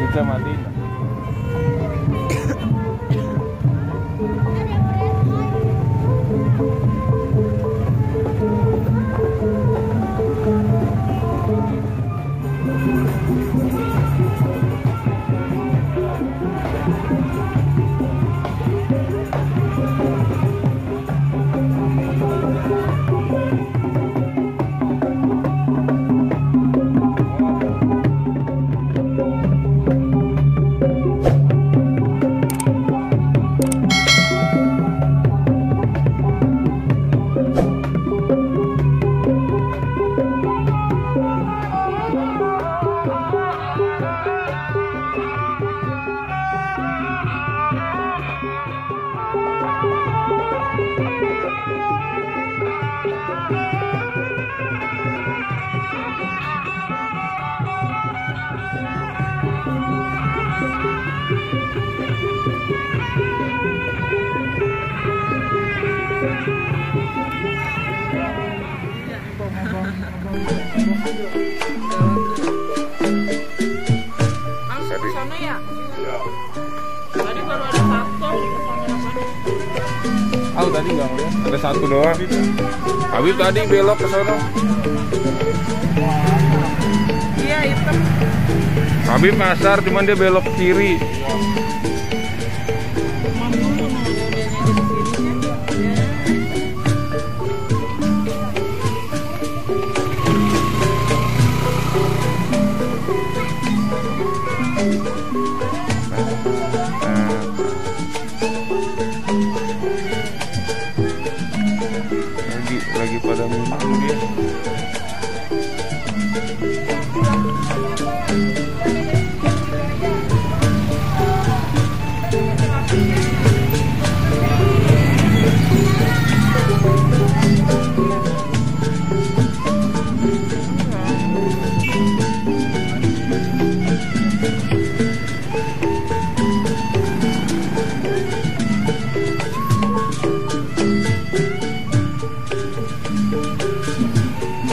Kita matiin. Langsung ke sana ya? Tadi baru ada satu. Aku tadi nggak ngeliat, ada satu doang. Habis tadi belok ke sana. Iya, hitam. Habib kasar, cuman dia belok ke kiri.